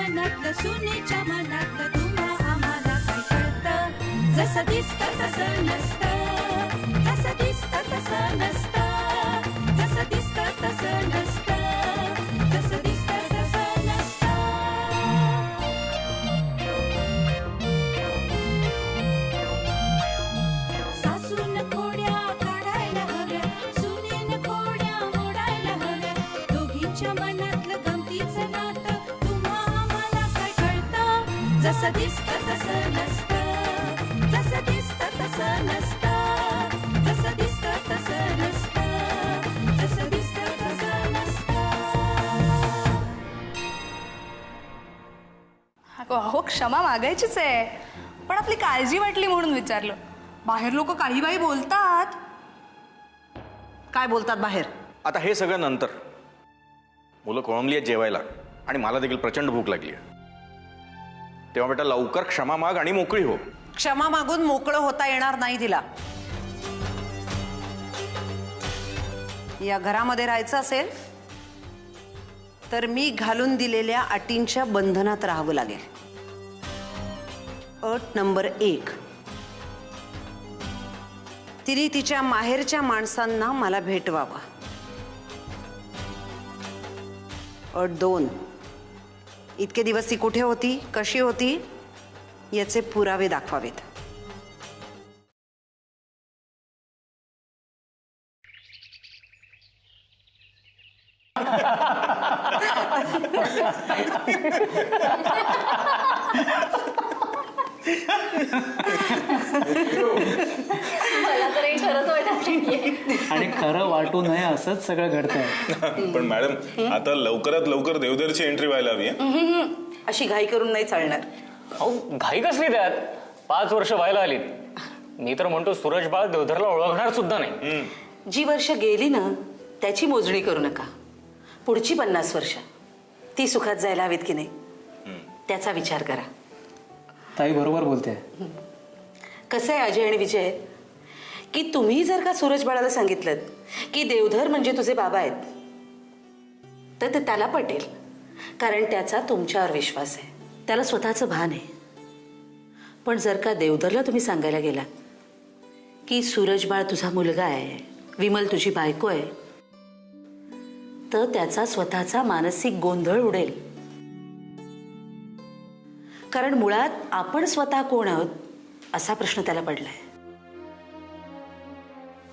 मनातलं सुनेच्या मनातलं तुम्हा आम्हाला काय कळतं. जसं दिसतं तसं नसतं, जसं दिसतं तसं नसतं, जसं दिसतं तसं नसतं, जसं दिसतं तसं नसतं. सासून खोड्या काढायला हव्या, सुनेन खोड्या मोडायला हव्या. दोघींच्या मनातलं गमतीचं नातं तुम्हा आम्हाला काय कळतं. जसं दिसतं तसं नसतं, जसं दिसतं तसं नसतं, जसं दिसतं तसं नसतं, जसं दिसतं तसं नसतं. अहो क्षमा मागायचीच आहे, पण आपली काळजी वाटली म्हणून विचारलं. बाहेर लोक काही बाई बोलतात. काय बोलतात बाहेर? आता हे सगळं नंतर. मुलं कोळंबली आहेत जेवायला आणि मला देखील प्रचंड भूक लागली आहे. तेव्हा बेटा लवकर क्षमा माग आणि मोकळी हो. क्षमा मागून मोकळं होता येणार नाही तिला. या घरामध्ये राहायचं असेल तर मी घालून दिलेल्या अटींच्या बंधनात राहावं लागेल. अट नंबर 1, तिने तिच्या माहेरच्या माणसांना मला भेटवावं. अट 2, इतके दिवस ती कुठे होती, कशी होती याचे पुरावे दाखवावेत. मला तर हे खरंच वाटत नाहीये. आणि खरं वाटू नये असंच सगळं घडतंय. पण मॅडम आता लवकरात लवकर देवधरची एंट्री व्हायला हवी. अशी घाई करून नाही चालणार. अहो घाई कसली त्यात? 5 वर्ष व्हायला आलीत. मी तर म्हणतो सूरज बाळ देवधरला ओळखणार सुद्धा नाही. जी वर्ष गेली ना त्याची मोजणी करू नका. पुढची 50 वर्ष ती सुखात जायला हवीत की नाही त्याचा विचार करा. ताई बरोबर बोलते. कसं आहे अजय आणि विजय, की तुम्ही जर का सूरज बाळाला सांगितलं की देवधर म्हणजे तुझे बाबा आहेत तर ते त्याला पटेल, कारण त्याचा तुमच्यावर विश्वास आहे, त्याला स्वतःचं भान आहे. पण जर का देवधरला तुम्ही सांगायला गेलात की सूरज बाळ तुझा मुलगा आहे, विमल तुझी बायको आहे, तर त्याचा स्वतःचा मानसिक गोंधळ उडेल. कारण मुळात आपण स्वतः कोण आहोत असा प्रश्न त्याला पडलाय.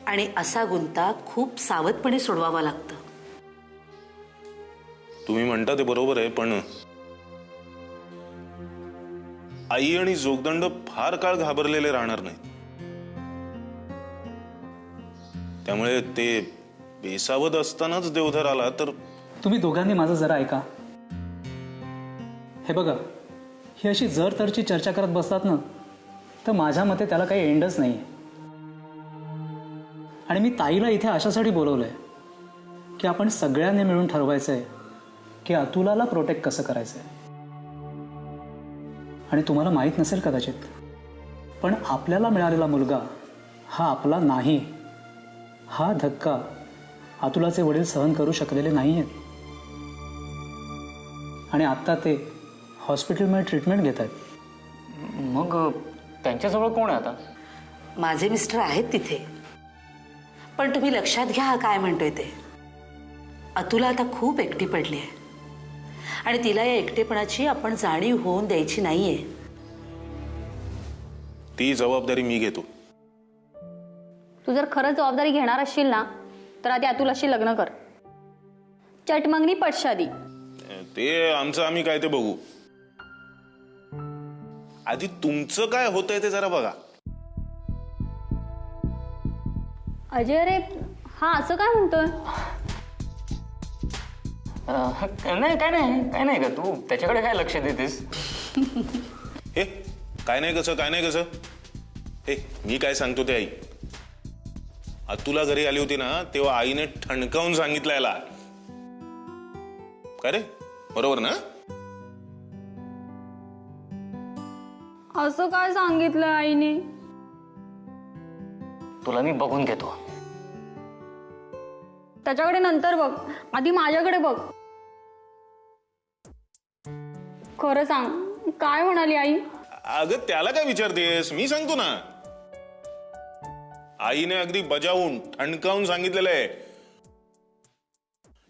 आणि असा गुंता खूप सावधपणे सोडवावा लागतं. तुम्ही म्हणता ते बरोबर आहे, पण आई आणि जोगदंड फार काळ घाबरलेले राहणार नाहीत. त्यामुळे ते बेसावध असतानाच देवधर आला तर. तुम्ही दोघांनी माझं जरा ऐका. हे बघा, ही अशी जर तरची चर्चा करत बसतात ना तर माझ्या मते त्याला काही एंडच नाही. आणि मी ताईला इथे अशासाठी बोलवलंय की आपण सगळ्यांनी मिळून ठरवायचंय की अतुलाला प्रोटेक्ट कसं करायचंय. आणि तुम्हाला माहीत नसेल कदाचित, पण आपल्याला मिळालेला मुलगा हा आपला नाही. हा धक्का अतुलाचे वडील सहन करू शकलेले नाही आहेत. आणि आत्ता ते हॉस्पिटलमध्ये ट्रीटमेंट घेत आहेत. मग त्यांच्याजवळ कोण आहे आता? माझे मिस्टर आहेत तिथे. पण तुम्ही लक्षात घ्या हा काय म्हणतोय ते. अतुला आता खूप एकटी पडली आहे आणि तिला या एकटेपणाची आपण जाणीव होऊन द्यायची नाहीये. ती जबाबदारी मी घेतो. तू जर खरंच जबाबदारी घेणार असशील ना तर आधी अतुलाशी लग्न कर. चटमंगनी पटशादी. ते आमचं आम्ही काय ते बघू. आधी तुमचं काय होतंय ते जरा बघा. अजय रे, हा असं काय म्हणतोय? नाही काय नाही का तू त्याच्याकडे काय लक्ष देतेस? हे काय नाही कसं. हे मी काय सांगतो ते आई. अतुला घरी आली होती ना तेव्हा आईने ठणकावून सांगितलं याला. काय रे, बरोबर ना? असं काय सांगितलं आईने? तुला मी बघून घेतो. त्याच्याकडे नंतर बघ, आधी माझ्याकडे बघ. खरं सांग, काय म्हणाली आई? अगं त्याला काय विचारतेस, मी सांगतो ना. आईने अगदी बजावून ठणकावून सांगितलेलं आहे,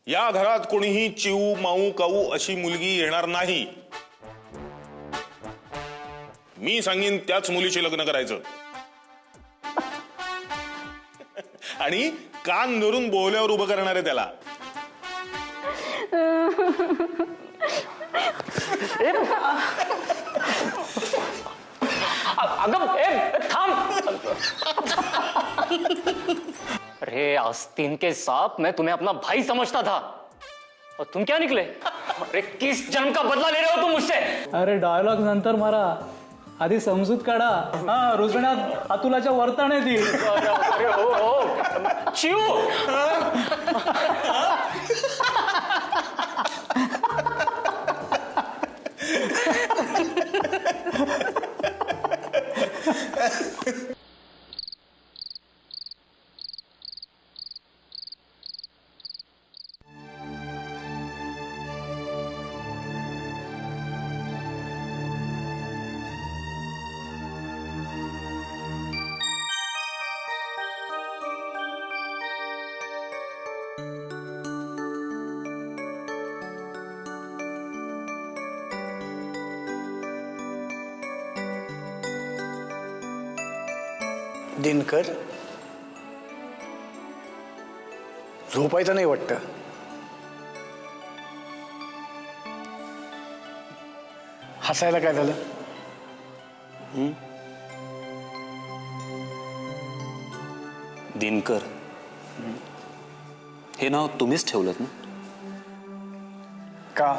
या घरात कोणीही चिऊ माऊ काऊ अशी मुलगी येणार नाही. मी सांगीन त्याच मुलीशी लग्न करायचं. आणि कान धरून बोहल्यावर उभं करणार आहे त्याला. अगं थांब. अरे आस्तीन के सांप, मैं तुम्हें अपना भाई समझता था और तुम क्या निकले? अरे किस जन्म का बदला ले रहे हो तुम मुझसे? अरे डायलॉग नंतर मारा, आधी समजूत काढा. हा, रुजण्यात अतुलाच्या वर्तन येतील. अरे हो चिऊ. दिनकर, झोपायचं नाही वाटतं. हसायला काय झालं? दिनकर हे नाव तुम्हीच ठेवलं ना? का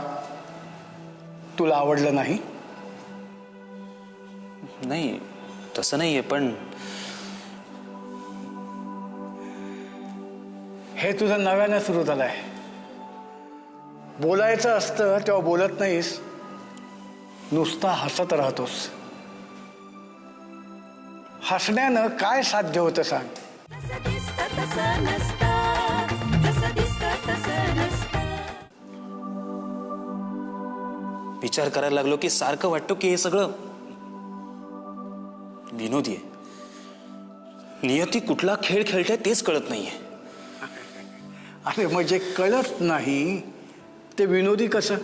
तुला आवडलं नाही? नाही तसं नाहीये, पण हे तुझं नव्यानं सुरू झालंय. बोलायचं असतं तेव्हा बोलत नाहीस, नुसता हसत राहतोस. हसण्यानं काय साध्य होतं सांग? जसं दिसतं तसं नसतं, जसं दिसतं तसं नसतं. विचार करायला लागलो की सारखं वाटतो की हे सगळं विनोदी आहे. नियती कुठला खेळ खेळते तेच कळत नाहीये. अरे म्हणजे कळत नाही ते विनोदी कसं?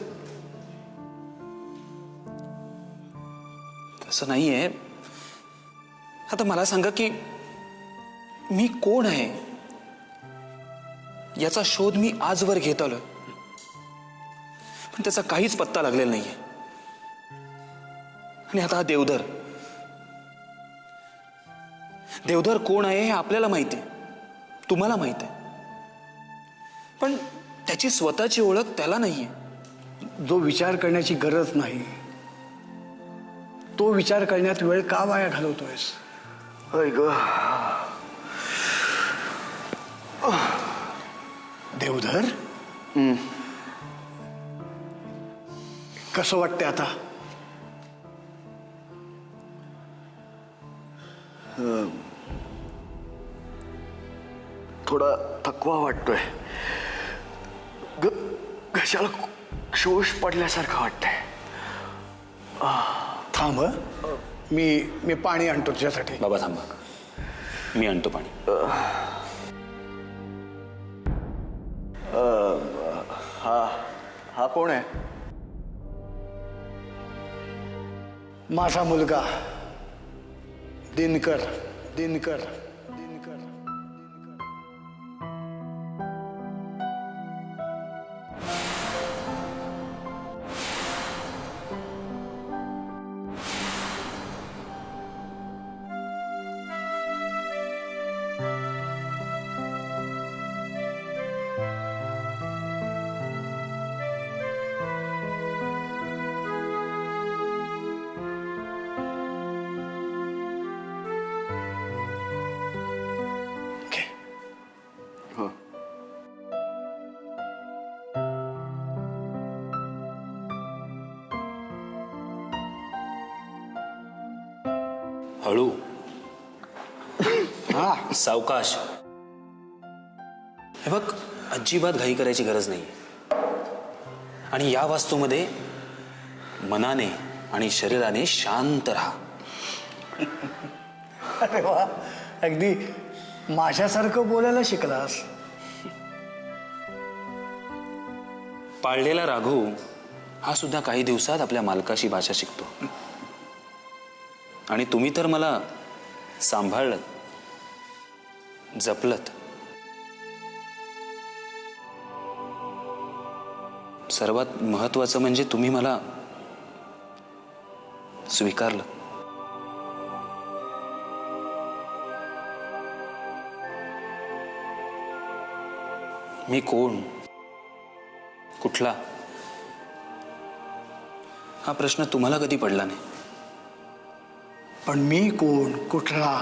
तसं नाहीये. आता मला सांगा की मी कोण आहे याचा शोध मी आजवर घेत आलोय, पण त्याचा काहीच पत्ता लागलेला नाहीये. आणि आता हा देवधर कोण आहे हे आपल्याला माहिती आहे, तुम्हाला माहित आहे, पण त्याची स्वतःची ओळख त्याला नाहीये. जो विचार करण्याची गरज नाही तो विचार करण्यात वेळ का वाया घालवतोयस? देवधर, कसं वाटतंय आता? थोडा थकवा वाटतोय. घशाला शोष पडल्यासारखं वाटतंय. थांब, मी पाणी आणतो तुझ्यासाठी. बाबा थांबा, मी आणतो पाणी. हा कोण आहे? माझा मुलगा दिनकर. दिनकर हळू, सावकाश. हे बघ, अजिबात घाई करायची गरज नाही. आणि या वास्तूमध्ये मनाने आणि शरीराने शांत राहा. अरे वा, अगदी माझ्यासारखं बोलायला शिकलास. पाळलेला राघव हा सुद्धा काही दिवसात आपल्या मालकाशी भाषा शिकतो. आणि तुम्ही तर मला सांभाळलं, जपलत. सर्वात महत्वाचं म्हणजे तुम्ही मला स्वीकारलं. मी कोण, कुठला, हा प्रश्न तुम्हाला कधी पडला नाही. पण मी कोण, कुठला,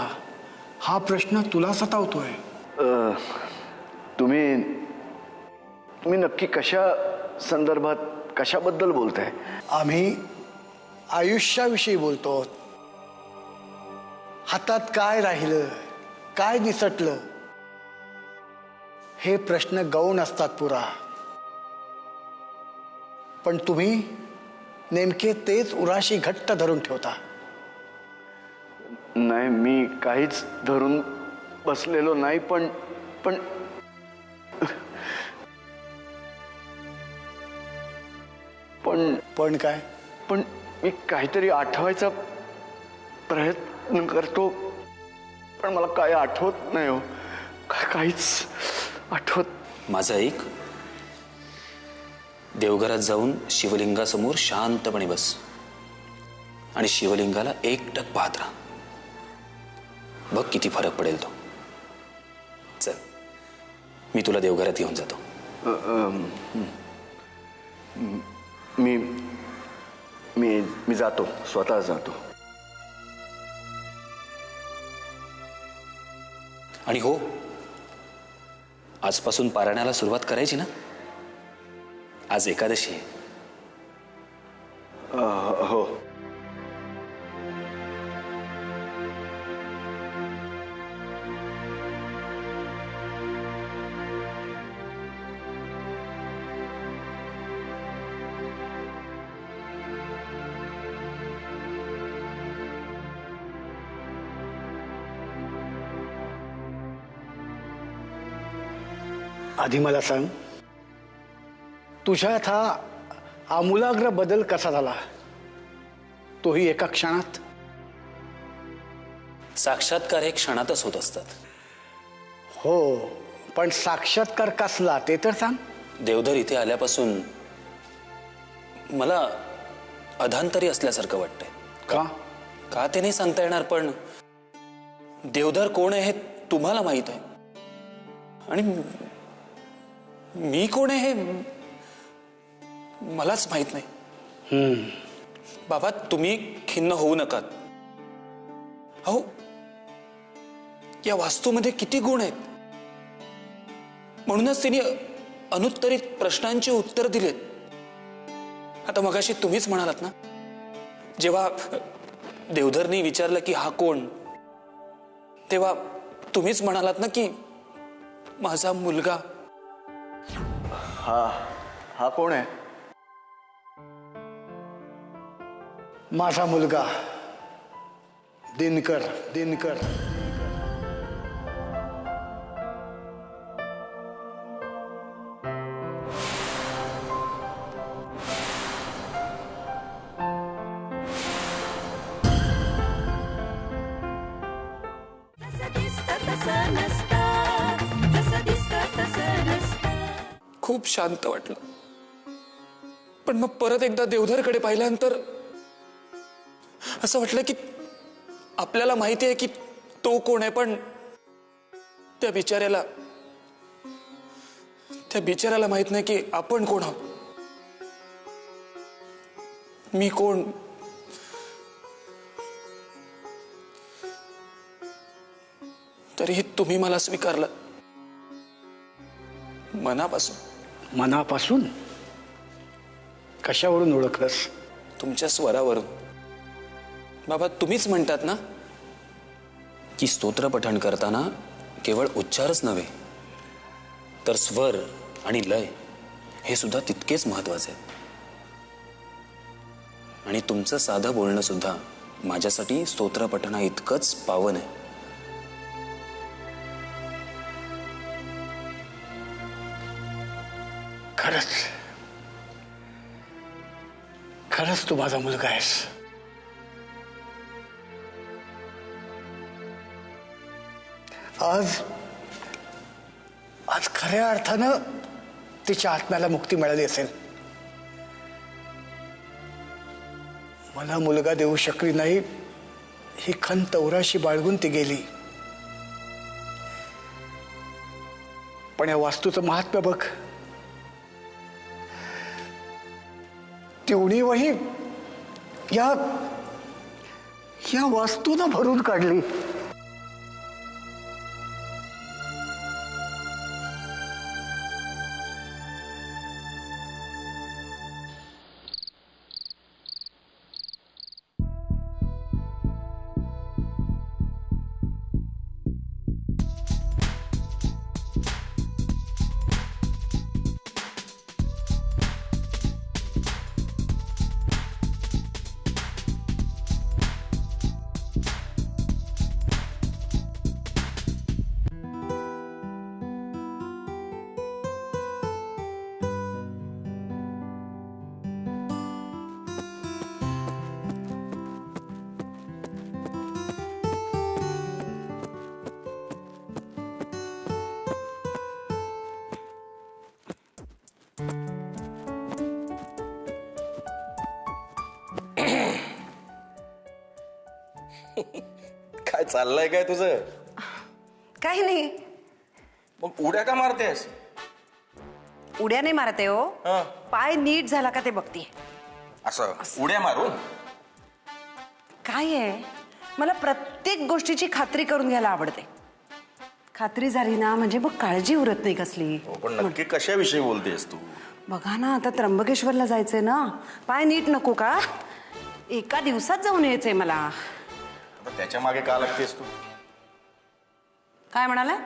हा प्रश्न तुला सतावतोय. तुम्ही नक्की कशा संदर्भात, कशाबद्दल बोलताय? आम्ही आयुष्याविषयी बोलतो. हातात काय राहिलं, काय निसटलं, हे प्रश्न गौण असतात पुरा. पण तुम्ही नेमके तेच उराशी घट्ट धरून ठेवता. नाही, मी काहीच धरून बसलेलो नाही. पण पण पण पण काय? पण मी काहीतरी आठवायचा प्रयत्न करतो, पण मला काय आठवत नाही हो. काहीच आठवत. माझं ऐक. देवघरात जाऊन शिवलिंगासमोर शांतपणे बस आणि शिवलिंगाला एकटक पाहत राहा. बघ किती फरक पडेल तो. चल, मी तुला देवघरात घेऊन जातो. मी मी मी जातो, स्वतः जातो. आणि हो, आजपासून पारायणाला सुरुवात करायची ना? आज एकादशी आहे. हो. आधी मला सांग, तुझ्यात हा आमूलाग्र बदल कसा झाला, तोही एका क्षणात? साक्षात्कार हे क्षणातच होत असतात. हो, पण साक्षात्कार कसला ते तर सांग. देवधर इथे आल्यापासून मला अधांतरी असल्यासारखं वाटतंय. का? का ते नाही सांगता येणार, पण देवधर कोण आहे हे तुम्हाला माहित आहे आणि मी कोण आहे हे मलाच माहित नाही. बाबा, तुम्ही खिन्न होऊ नका. अहो, या वास्तूमध्ये किती गुण आहेत, म्हणूनच तिने अनुत्तरित प्रश्नांची उत्तर दिलेत. आता मगाशी तुम्हीच म्हणालात ना, जेव्हा देवधरनी विचारलं की हा कोण, तेव्हा तुम्हीच म्हणालात ना की माझा मुलगा. हा कोण आहे? माझा मुलगा दिनकर. दिनकर खूप शांत वाटलं. पण मग परत एकदा देवधरकडे पाहिल्यानंतर असं वाटलं की आपल्याला माहिती आहे की तो कोण आहे, पण त्या बिचाऱ्याला माहित नाही की आपण कोण आहोत. मी कोण, तरीही तुम्ही मला स्वीकारलं मनापासून. मनापासून? कशावरून ओळखलंस? तुमच्या स्वरावरून. बाबा, तुम्हीच म्हणतात ना की स्तोत्र पठण करताना केवळ उच्चारच नव्हे तर स्वर आणि लय हे सुद्धा तितकेच महत्वाचे आहेत. आणि तुमचं साधं बोलणं सुद्धा माझ्यासाठी स्तोत्रपठणा इतकंच पावन आहे. खरंच खरंच तू माझा मुलगा आहेस. आज आज खऱ्या अर्थानं तिच्या आत्म्याला मुक्ती मिळाली असेल. मला मुलगा देऊ शकली नाही ही खंत उराशी बाळगून ती गेली. पण या वास्तूचं महात्म्य बघ. ती उणीवही या वास्तूनं भरून काढली. काय चाललंय काय तुझं? काही नाही. मग उड्या का मारतेस? उड्या नाही मारते हो, पाय नीट झाला का ते बघते. असं उड्या मारून काय आहे, मला प्रत्येक गोष्टीची खात्री करून घ्यायला आवडते. खात्री झाली ना म्हणजे मग काळजी उरत नाही कसली. पण नक्की कशाविषयी बोलतेस तू? बघा ना, आता त्र्यंबकेश्वरला जायचंय ना. पाय नीट नको का? एका दिवसात जाऊन यायचंय मला. आता त्याच्या मागे का लागतेस तू? काय म्हणाला?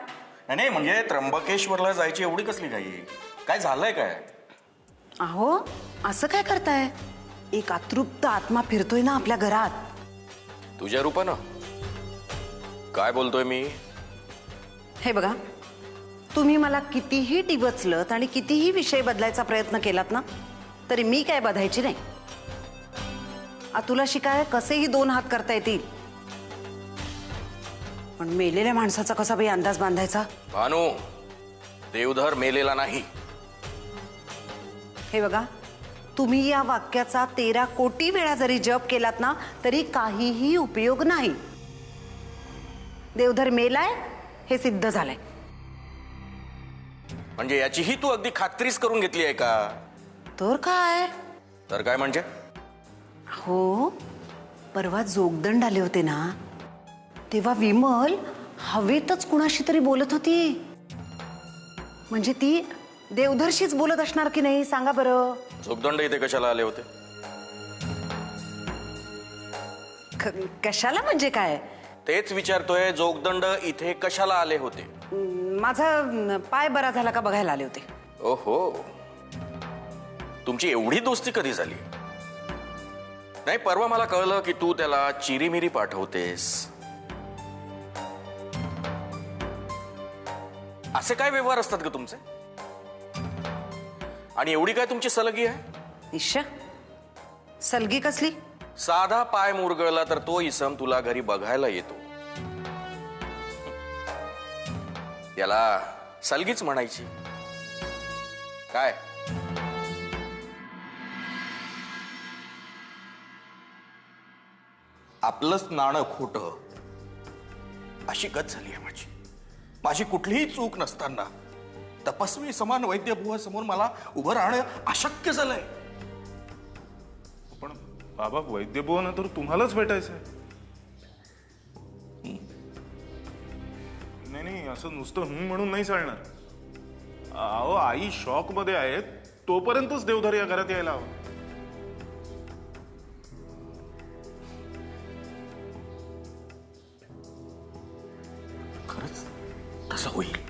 नाही म्हणजे त्र्यंबकेश्वरला जायची एवढी कसली घाई? काय झालंय काय? अहो असं काय करताय? एक अतृप्त आत्मा फिरतोय ना आपल्या घरात. तुझ्या रूपानं? काय बोलतोय मी? हे बघा, तुम्ही मला कितीही टिबचलत आणि कितीही विषय बदलायचा प्रयत्न केलात ना, तरी मी काय बधायची नाही. तुला शिकाय कसेही 2 हात करता येतील, पण मेलेल्या माणसाचा कसा बाई अंदाज बांधायचा? भानू, देवधर मेलेला नाही. हे बघा, तुम्ही या वाक्याचा 13 कोटी वेळा जरी जप केलात ना तरी काहीही उपयोग नाही. देवधर मेलाय हे सिद्ध झालंय. म्हणजे याचीही तू अगदी खात्रीच करून घेतली आहे का? तर काय? तर काय म्हणजे? हो, परवा जोगदंड आले होते ना, तेव्हा विमल हवेतच कुणाशी तरी बोलत होती. म्हणजे ती देवधरशीच बोलत असणार की नाही सांगा बरं. जोगदंड इथे कशाला आले होते? कशाला म्हणजे काय? तेच विचारतोय, जोगदंड इथे कशाला आले होते? माझा पाय बरा झाला का बघायला आले होते. ओहो, तुमची एवढी दोस्ती कधी झाली? नाही, परवा मला कळलं की तू त्याला चिरीमिरी पाठवतेस. असे काय व्यवहार असतात का तुमचे? आणि एवढी काय तुमची सलगी आहे? ईशा, सलगी कसली? साधा पाय मुरगळला तर तो इसम तुला घरी बघायला येतो. याला सलगीच म्हणायची काय? आपलंच नाणं खोटं अशी गत झाली आहे माझी. माझी कुठलीही चूक नसताना तपस्वी समान वैद्यबुवा समोर मला उभं राहणं अशक्य झालंय. पण बाबा, वैद्यबुवांना तर तुम्हालाच भेटायचंय. नाही, असं नुसतं म्हणून नाही चालणार. अहो, आई शॉक मध्ये आहेत, तोपर्यंतच देवधर या घरात यायला हवं. खरंच तसं होईल.